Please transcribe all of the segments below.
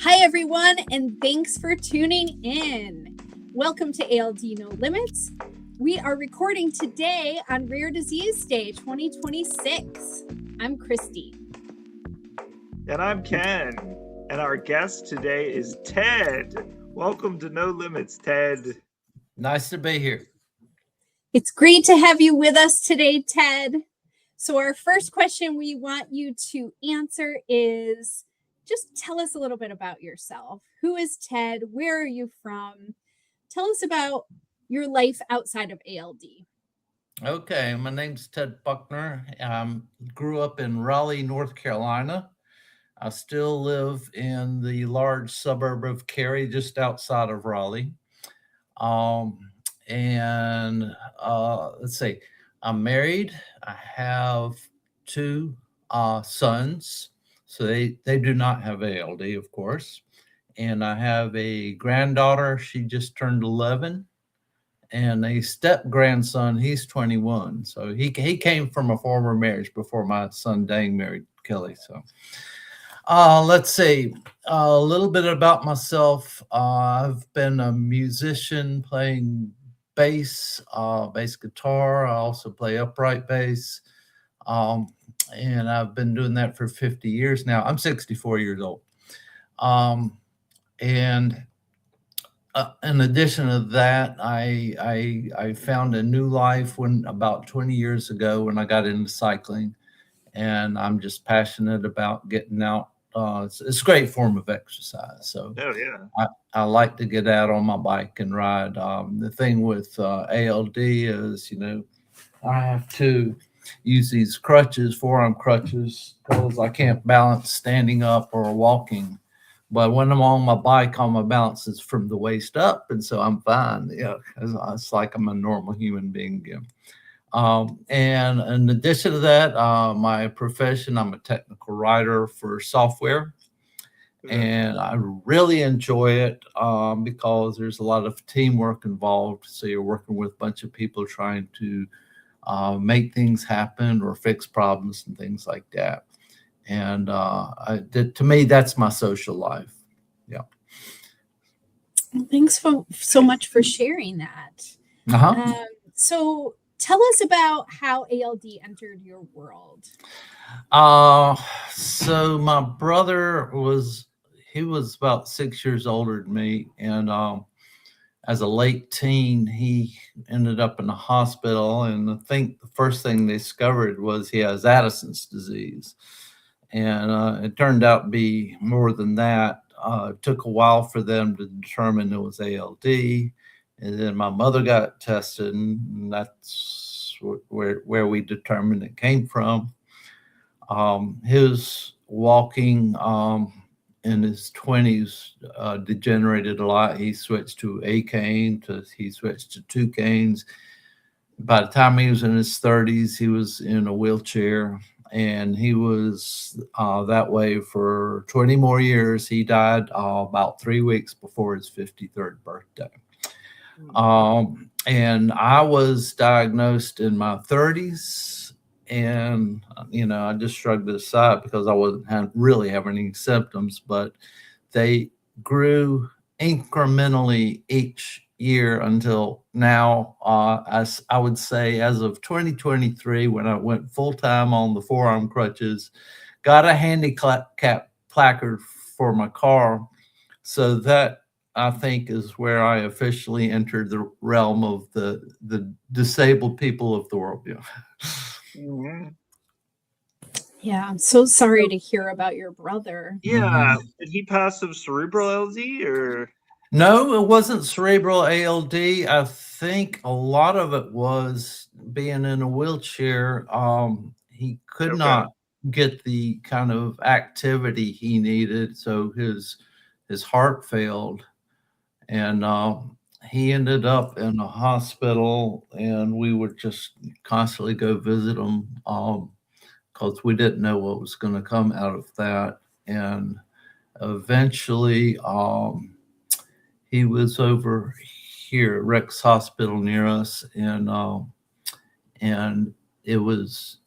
Hi, everyone, and thanks for tuning in. Welcome to ALD No Limits. We are recording today on Rare Disease Day 2026. I'm Christie. And I'm Ken. And our guest today is Ted. Welcome to No Limits, Ted. Nice to be here. It's great to have you with us today, Ted. So our first question we want you to answer is just tell us a little bit about yourself. Who is Ted? Where are you from? Tell us about your life outside of ALD. Okay, my name's Ted Buckner. Grew up in Raleigh, North Carolina. I still live in the large suburb of Cary, just outside of Raleigh. Let's see, I'm married. I have two sons, so they do not have ALD, of course. And I have a granddaughter. She just turned 11. And a step grandson, he's 21. So he came from a former marriage before my son Dane married Kelly. So let's see, a little bit about myself. I've been a musician playing bass guitar. I also play upright bass. And I've been doing that for 50 years now. I'm 64 years old. In addition to that, I found a new life when about 20 years ago when I got into cycling, and I'm just passionate about getting out. It's a great form of exercise. So I like to get out on my bike and ride. The thing with ALD is, I have to use these crutches, forearm crutches, because I can't balance standing up or walking. But when I'm on my bike, all my balance is from the waist up, and so I'm fine. It's like I'm a normal human being again. And in addition to that, my profession, I'm a technical writer for software, and I really enjoy it because there's a lot of teamwork involved. So you're working with a bunch of people trying to make things happen or fix problems and things like that. And to me, that's my social life. Yeah. Thanks so much for sharing that. So tell us about how ALD entered your world. So my brother was about 6 years older than me. And as a late teen, he ended up in the hospital. And I think the first thing they discovered was he has Addison's disease. And it turned out to be more than that. It took a while for them to determine it was ALD. And then my mother got tested, and that's where we determined it came from. His walking in his 20s degenerated a lot. He switched to a cane, he switched to two canes. By the time he was in his 30s, he was in a wheelchair. And he was that way for 20 more years. He died about 3 weeks before his 53rd birthday. And I was diagnosed in my 30s. And, I just shrugged it aside because I wasn't really having any symptoms. But they grew incrementally each year until now. As I would say, as of 2023, when I went full time on the forearm crutches, got a handicap placard for my car. So that, I think, is where I officially entered the realm of the disabled people of the world. Yeah, I'm so sorry to hear about your brother. Yeah, did he pass of cerebral ALD or? No, it wasn't cerebral ALD. I think a lot of it was being in a wheelchair. He could not get the kind of activity he needed, so his heart failed, and he ended up in a hospital, and we would just constantly go visit him because we didn't know what was going to come out of that. And eventually, he was over here at Rex Hospital near us, and it was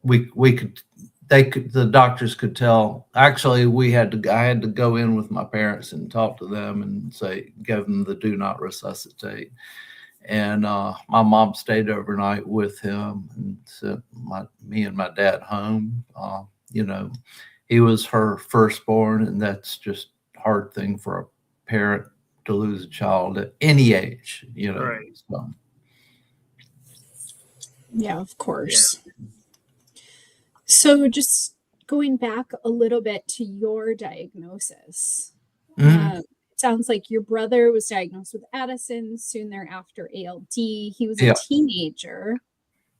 we could the doctors could tell. Actually, I had to go in with my parents and talk to them and give them the do not resuscitate. And my mom stayed overnight with him and sent me and my dad home. He was her firstborn, and that's just a hard thing for a parent to lose a child at any age, Right. So. Yeah, of course. Yeah. So just going back a little bit to your diagnosis, it sounds like your brother was diagnosed with Addison, soon thereafter ALD. He was a teenager.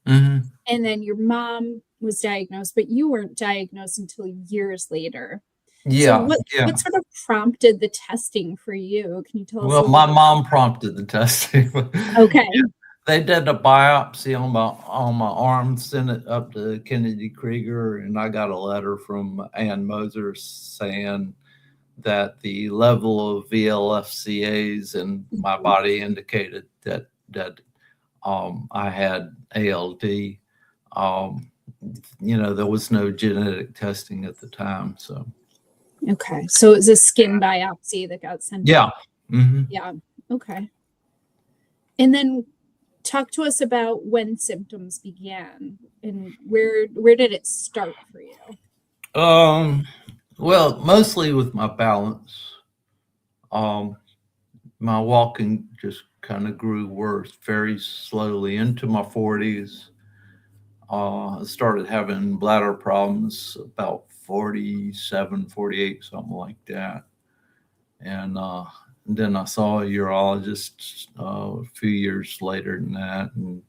And then your mom was diagnosed, but you weren't diagnosed until years later. Yeah. So what sort of prompted the testing for you? Can you tell us? Well, my mom prompted the testing. Okay. They did a biopsy on my arm, sent it up to Kennedy Krieger, and I got a letter from Ann Moser saying that the level of VLFCAs in my body indicated that I had ALD. There was no genetic testing at the time, so. Okay, so it was a skin biopsy that got sent. Yeah. Mm-hmm. Yeah. Okay. And then talk to us about when symptoms began and where did it start for you? Well, mostly with my balance. My walking just kind of grew worse very slowly into my 40s. I started having bladder problems about 47, 48, something like that. And then I saw a urologist a few years later than that, and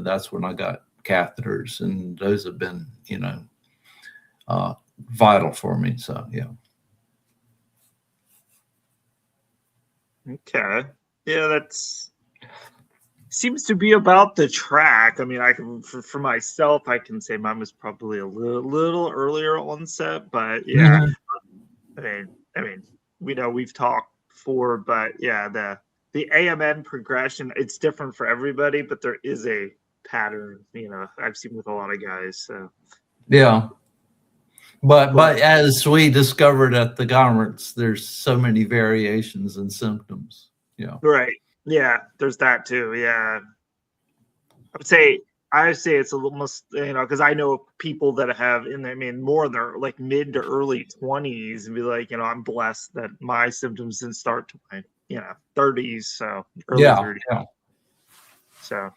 that's when I got catheters, and those have been, vital for me. So, yeah. Okay. Yeah, that's seems to be about the track. I mean, for myself, I can say mine was probably a little earlier onset, but yeah. I mean, we know we've talked before, but yeah, the AMN progression, it's different for everybody, but there is a pattern, I've seen with a lot of guys. So yeah. But as we discovered at the conference, there's so many variations in symptoms. Yeah. Right. Yeah, there's that too. Yeah. I would say it's almost, because I know people that have more in their like mid to early 20s and be like, I'm blessed that my symptoms didn't start to my, 30s. So early 30s. Yeah. So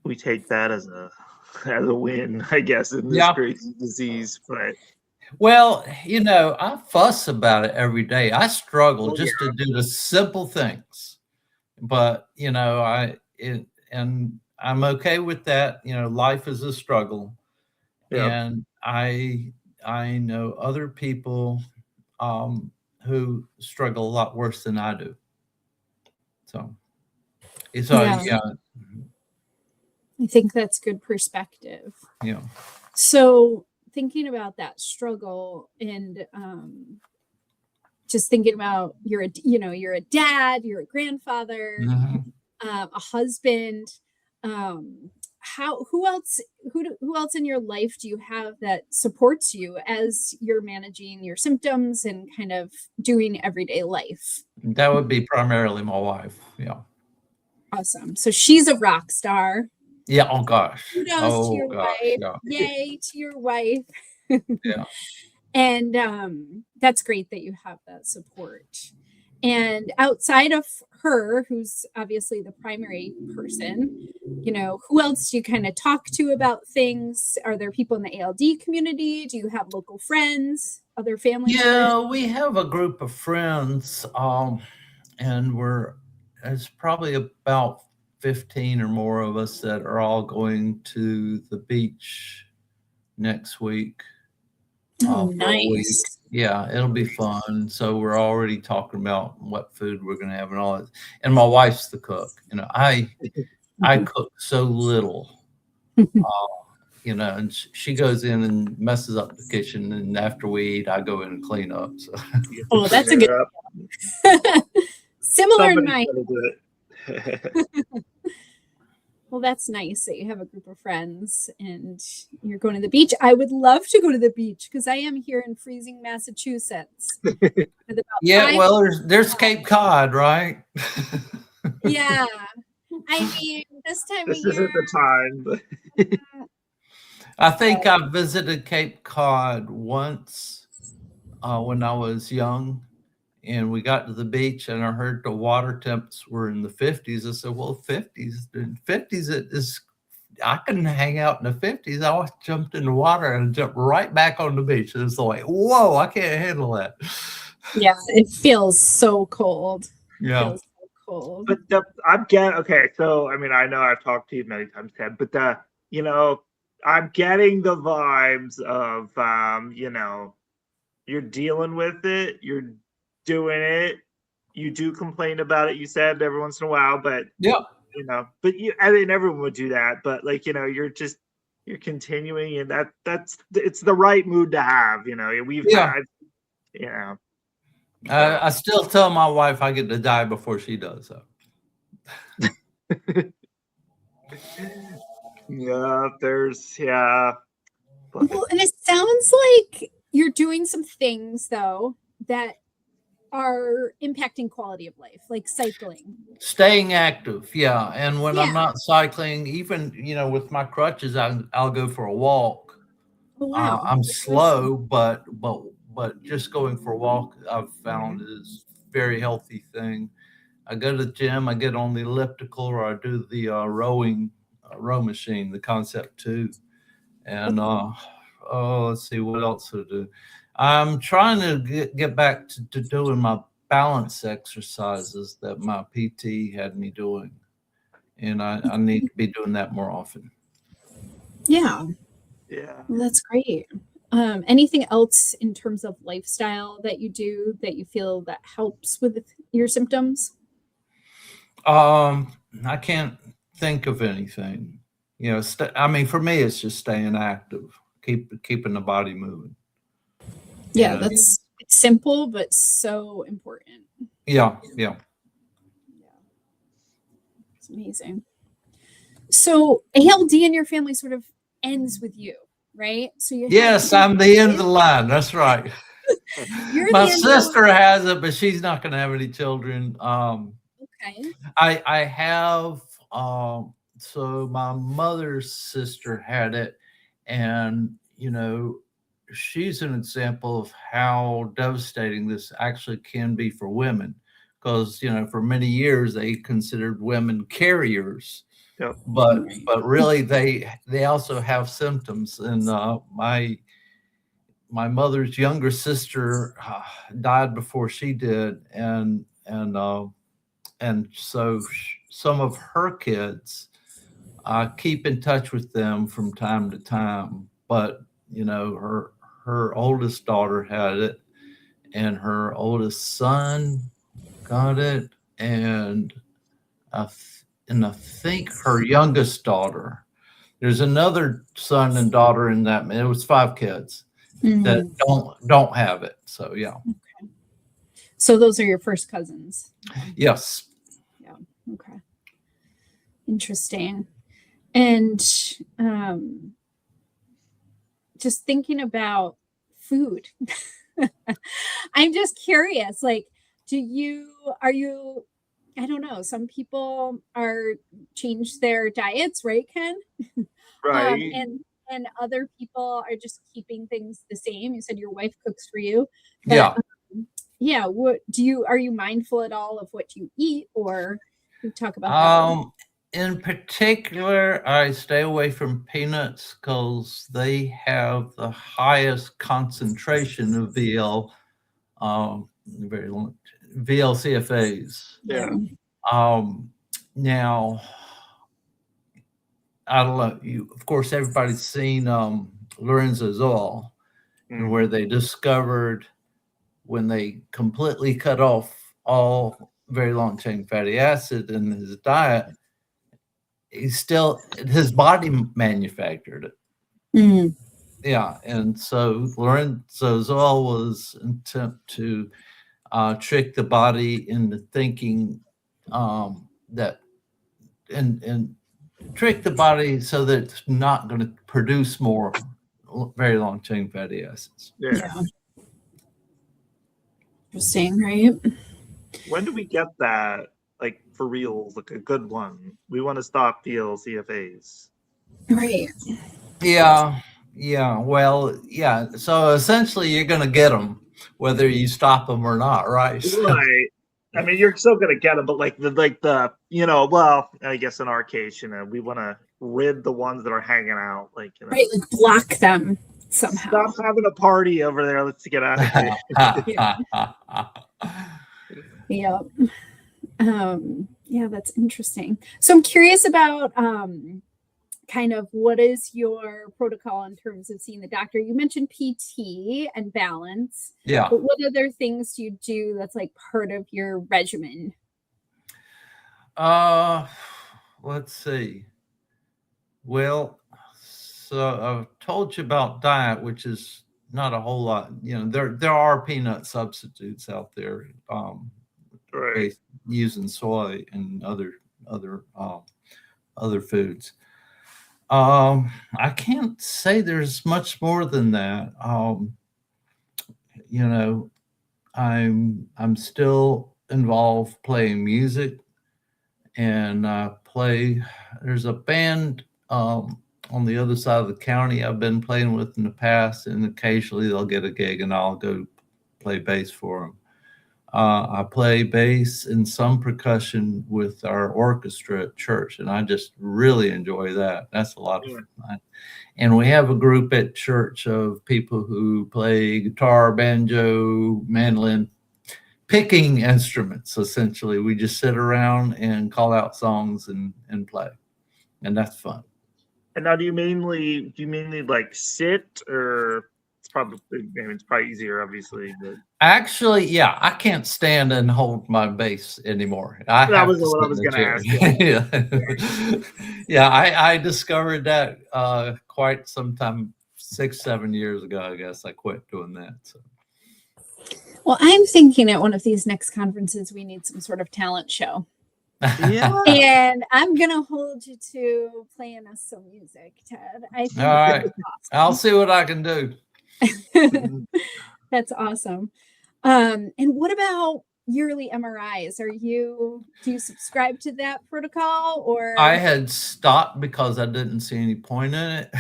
we take that as a win, I guess, in this crazy disease. But well, I fuss about it every day. I struggle to do the simple things, but I'm okay with that. Life is a struggle. Yep. And I know other people who struggle a lot worse than I do. So yeah. I think that's good perspective. Yeah. So thinking about that struggle and just thinking about you're a dad, you're a grandfather, a husband. Who else in your life do you have that supports you as you're managing your symptoms and kind of doing everyday life? That would be primarily my wife. Yeah. Awesome. So she's a rock star. Yeah. Oh gosh. Kudos to your wife. Yeah. Yay to your wife. Yeah. And that's great that you have that support. And outside of her, who's obviously the primary person, who else do you kind of talk to about things? Are there people in the ALD community? Do you have local friends, other family members? We have a group of friends, and it's probably about 15 or more of us that are all going to the beach next week. Oh, nice. Yeah, it'll be fun. So we're already talking about what food we're going to have and all that. And my wife's the cook. I cook so little, and she goes in and messes up the kitchen. And after we eat, I go in and clean up. So. Oh, that's a good. Similar in my. Well, that's nice that you have a group of friends and you're going to the beach. I would love to go to the beach because I am here in freezing Massachusetts. With about Yeah, 5 well, there's Cape Cod, right? Yeah. I mean, this time of This year, isn't the time, but I think I visited Cape Cod once when I was young, and we got to the beach, and I heard the water temps were in the 50s. I said, "Well, 50s, the 50s it is. I couldn't hang out in the 50s. I jumped in the water and jumped right back on the beach. It was like, whoa, I can't handle that." yeah, it feels so cold. Yeah. Feels so cold. but I'm getting okay. So I mean, I know I've talked to you many times, Ted, but I'm getting the vibes of you're dealing with it, you're doing it. You do complain about it, you said every once in a while, but Yeah. I mean everyone would do that, but you're continuing, and it's the right mood to have. We've Yeah. had. I still tell my wife I get to die before she does. So. Yeah, Well, and it sounds like you're doing some things though that are impacting quality of life, like cycling. Staying active, yeah. And when I'm Yeah. not cycling, even with my crutches, I'll go for a walk. Oh, wow. I'm slow, but just going for a walk I've found is a very healthy thing. I go to the gym, I get on the elliptical, or I do the row machine, the Concept 2. And let's see what else to do. I'm trying to get back to doing my balance exercises that my PT had me doing, and I need to be doing that more often. Yeah. Yeah. Well, that's great. Anything else in terms of lifestyle that you do that you feel that helps with your symptoms? I can't think of anything. I mean, for me, it's just staying active, keeping the body moving. Yeah, it's simple but so important. Yeah. It's amazing. So ALD in your family sort of ends with you, right? So Yes, I'm the end of the line. That's right. My sister has it, but she's not going to have any children. Okay. I have. So my mother's sister had it, and she's an example of how devastating this actually can be for women, because for many years they considered women carriers. Yep. But really they also have symptoms. And my mother's younger sister died before she did, and so some of her kids, I keep in touch with them from time to time. But her oldest daughter had it, and her oldest son got it, and I think her youngest daughter. There's another son and daughter in that. It was 5 kids that don't have it. So yeah. Okay. So those are your first cousins. Yes. Yeah. Okay. Interesting. And just thinking about food, I'm just curious, like, are you, I don't know, some people change their diets, right, Ken? Right. And other people are just keeping things the same. You said your wife cooks for you. But, yeah. What are you mindful at all of what you eat, or you talk about that? In particular, I stay away from peanuts because they have the highest concentration of VLCFAs. Yeah. Now, I don't know. Of course, everybody's seen Lorenzo's oil, where they discovered when they completely cut off all very long chain fatty acid in his diet, his body manufactured it. Yeah, and so Lorenzo's oil was an attempt to trick the body into thinking that and trick the body so that it's not going to produce more very long chain fatty acids. Yeah. Interesting, right? When do we get that, like, for real, like a good one? We want to stop VLCFAs. Right. Yeah. Well, yeah. So essentially, you're going to get them whether you stop them or not, right? Right. I mean, you're still gonna get them, but like the well, I guess in our case, we want to rid the ones that are hanging out, like, Right, like block them somehow. Stop having a party over there. Let's get out of here. Yeah. Yeah, that's interesting. So I'm curious about kind of what is your protocol in terms of seeing the doctor? You mentioned PT and balance. Yeah. But what other things do you do that's like part of your regimen? Let's see. Well, so I've told you about diet, which is not a whole lot. There are peanut substitutes out there, Right. using soy and other foods. I can't say there's much more than that. I'm still involved playing music, and there's a band on the other side of the county I've been playing with in the past, and occasionally they'll get a gig and I'll go play bass for them. I play bass and some percussion with our orchestra at church, and I just really enjoy that. That's a lot of fun. And we have a group at church of people who play guitar, banjo, mandolin, picking instruments. Essentially, we just sit around and call out songs and play, and that's fun. And now, do you mainly like sit, or it's probably easier, obviously. But actually, yeah, I can't stand and hold my bass anymore. That was what I was going to ask. Yeah, I discovered that quite some time, 6-7 years ago. I guess I quit doing that. So. Well, I'm thinking at one of these next conferences, we need some sort of talent show. Yeah. And I'm going to hold you to playing us some music, Ted. I think all right. awesome. I'll see what I can do. That's awesome. And what about yearly MRIs? Do you subscribe to that protocol, or? I had stopped because I didn't see any point in it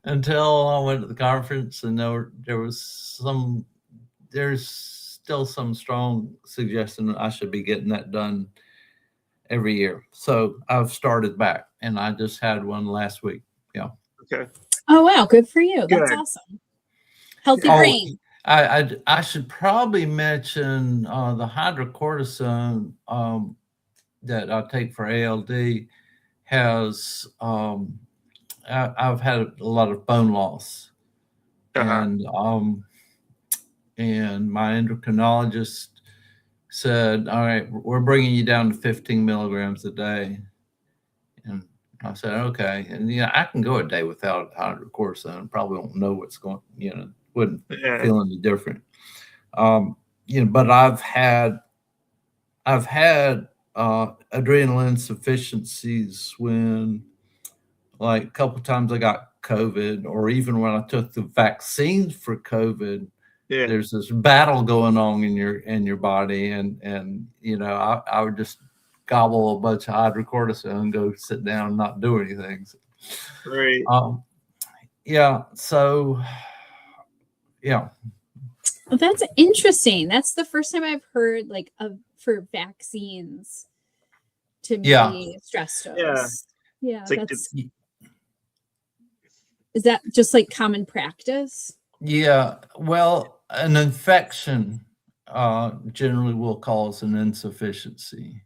until I went to the conference, and there's still some strong suggestion that I should be getting that done every year. So I've started back, and I just had one last week. Yeah. Okay. Oh, wow. Good for you. Good. That's awesome. Healthy brain. I should probably mention the hydrocortisone that I take for ALD has I've had a lot of bone loss, and my endocrinologist said, all right, we're bringing you down to 15 milligrams a day. And I said, okay. And, I can go a day without hydrocortisone. Probably won't know what's going, wouldn't feel any different. But I've had adrenal insufficiencies when, like, a couple of times I got COVID, or even when I took the vaccines for COVID. Yeah. There's this battle going on in your body, and I would just gobble a bunch of hydrocortisone and go sit down and not do anything. Right. Yeah. So, yeah. Well, that's interesting. That's the first time I've heard for vaccines to be stress dose. Yeah. Is that just like common practice? Yeah. Well, an infection generally will cause an insufficiency.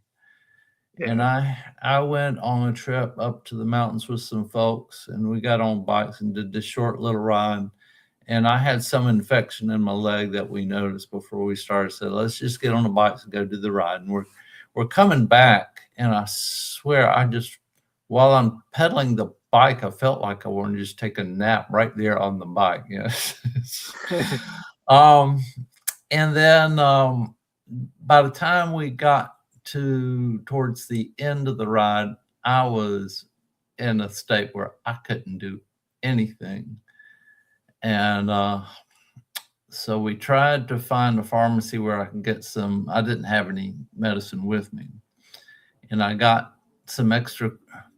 Yeah. And I went on a trip up to the mountains with some folks, and we got on bikes and did this short little ride. And I had some infection in my leg that we noticed before we started. So let's just get on the bikes and go do the ride. And we're coming back, and I swear while I'm pedaling the bike, I felt like I wanted to just take a nap right there on the bike. Yes. And then by the time we got towards the end of the ride, I was in a state where I couldn't do anything. And so we tried to find a pharmacy where I could get some. I didn't have any medicine with me. And I got some extra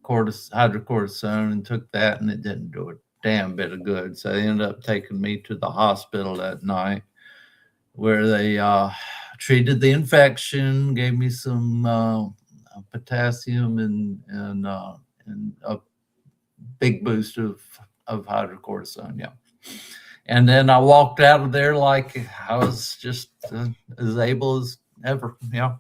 hydrocortisone and took that, and it didn't do a damn bit of good. So they ended up taking me to the hospital that night, where they treated the infection, gave me some potassium and a big boost of hydrocortisone. Yeah. And then I walked out of there like I was just as able as ever. Yeah.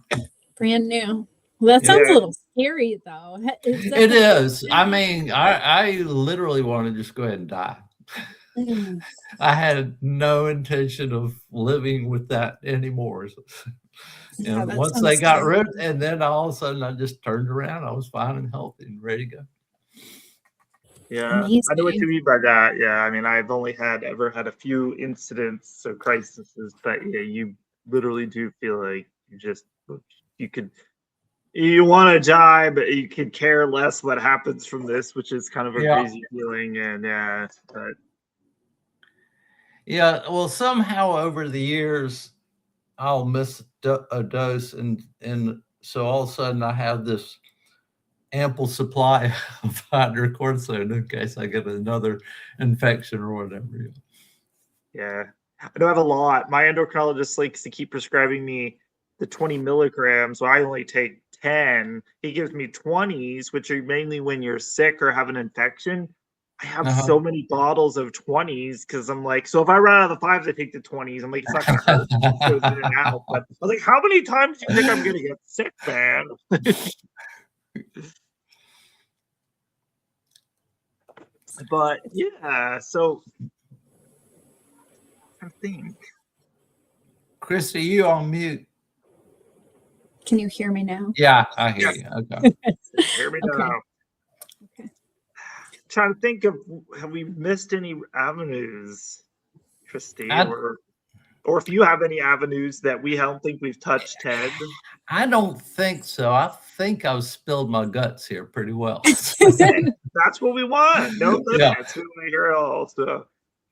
Brand new. Well, that sounds a little scary, though. It is. I mean, I literally want to just go ahead and die. I had no intention of living with that anymore. Yeah, And that once sounds they got scary. rid, and then all of a sudden I just turned around. I was fine and healthy and ready to go. Yeah, I know what you mean by that. Yeah, I mean, I've only ever had a few incidents or crises, but yeah, you literally do feel like you want to die, but you could care less what happens from this, which is kind of a crazy feeling. And yeah, well, somehow over the years, I'll miss a dose, and so all of a sudden I have this ample supply of hydrocortisone in case I get another infection or whatever. Yeah, I don't have a lot. My endocrinologist likes to keep prescribing me the 20 milligrams, so I only take 10. He gives me 20s, which are mainly when you're sick or have an infection. I have so many bottles of 20s because I'm like, so if I run out of the 5s, I take the 20s. I'm like, it's not going to hurt. It just goes in and out. But I was like, how many times do you think I'm going to get sick, man? But yeah, so I think. Christie, you on mute. Can you hear me now? Yeah, I hear you. Okay. Hear me now. Okay. Trying to think of, have we missed any avenues, Christie, or if you have any avenues that we don't think we've touched, Ted? I don't think so. I think I've spilled my guts here pretty well. That's what we want. No, that's what we hear also.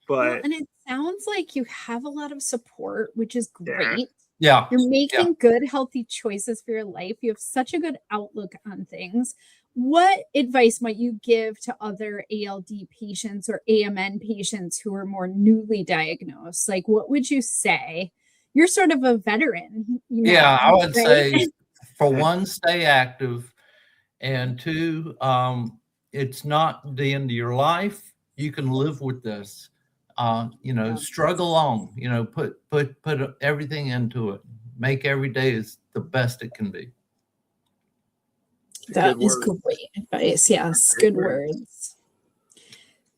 But and it sounds like you have a lot of support, which is great. Yeah. You're making good, healthy choices for your life. You have such a good outlook on things. What advice might you give to other ALD patients or AMN patients who are more newly diagnosed? Like, what would you say? You're sort of a veteran. I would say, for one, stay active. And two, it's not the end of your life. You can live with this. Struggle on, put everything into it. Make every day is the best it can be. That is great advice. Yes, good words.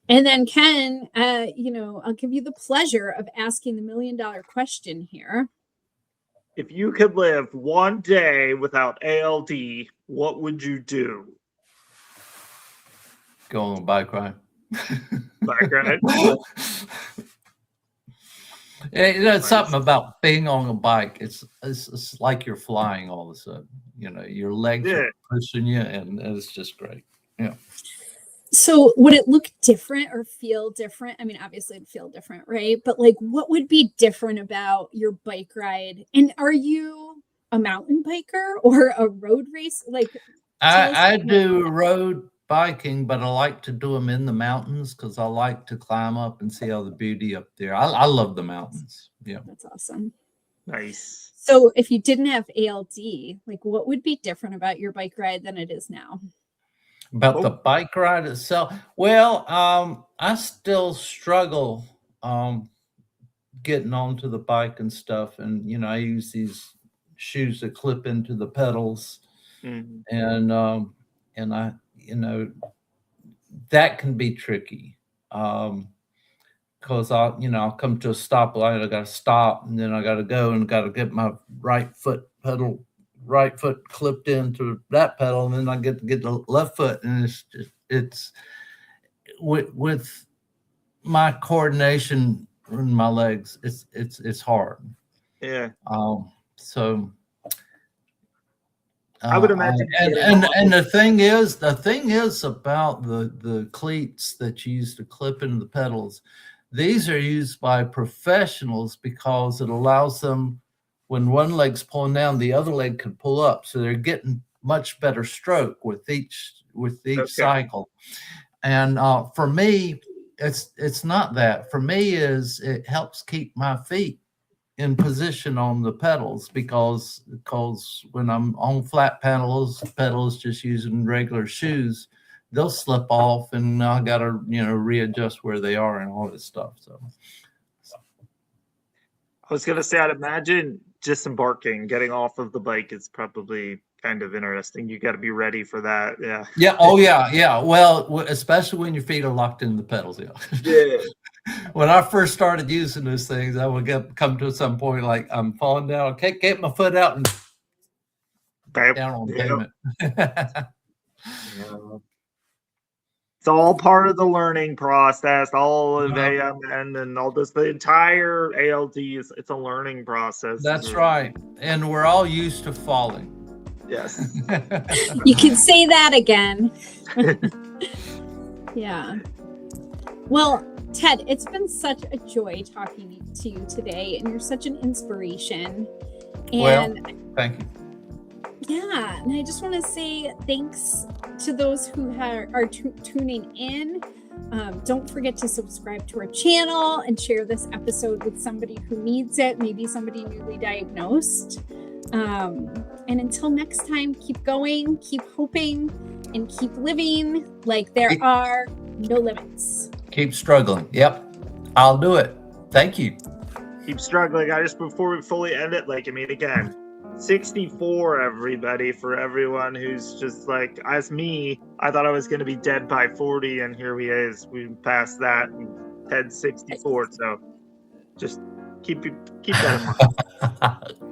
And then Ken, I'll give you the pleasure of asking the $1 million question here. If you could live one day without ALD, what would you do? Go on a bike ride. Bike ride? It's something about being on a bike. It's like you're flying all of a sudden. Your legs are pushing you, and it's just great. Yeah. So would it look different or feel different? I mean, obviously it'd feel different, right? But like, what would be different about your bike ride? And are you a mountain biker or a road race? Like, I do road biking, but I like to do them in the mountains because I like to climb up and see all the beauty up there. I love the mountains. Yeah. That's awesome. Nice. So if you didn't have ALD, like what would be different about your bike ride than it is now? About the bike ride itself? Well, I still struggle getting onto the bike and stuff. And, I use these shoes that clip into the pedals. Mm-hmm. And I, that can be tricky. Because I'll come to a stoplight, I got to stop, and then I got to go and got to get my right foot clipped into that pedal, and then I get to get the left foot, and it's with my coordination in my legs, it's hard. Yeah. So I would imagine. And the thing is about the cleats that you use to clip into the pedals. These are used by professionals because it allows them, when one leg's pulling down, the other leg can pull up. So they're getting much better stroke with each cycle. And for me, it's not that. For me, it helps keep my feet in position on the pedals because when I'm on flat pedals just using regular shoes, they'll slip off and I gotta readjust where they are and all this stuff. So I was gonna say, I'd imagine disembarking, getting off of the bike is probably kind of interesting. You got to be ready for that. Yeah. Yeah. Oh yeah. Yeah. Well, especially when your feet are locked in the pedals. Yeah. Yeah. When I first started using those things, I would come to some point like I'm falling down. Okay, get my foot out and down on the pavement. It's all part of the learning process. All of AMN and all this, the entire ALD it's a learning process. That's right, and we're all used to falling. Yes. You can say that again. Yeah. Well, Ted, it's been such a joy talking to you today, and you're such an inspiration. And thank you. Yeah, and I just want to say thanks to those who are tuning in. Don't forget to subscribe to our channel and share this episode with somebody who needs it, maybe somebody newly diagnosed. And until next time, keep going, keep hoping, and keep living like there are no limits. Keep struggling. Yep, I'll do it. Thank you. Keep struggling. Before we fully end it, again, 64, everybody, for everyone who's just like, as me, I thought I was going to be dead by 40, and here we passed that, and Ted's 64, so just keep that in mind.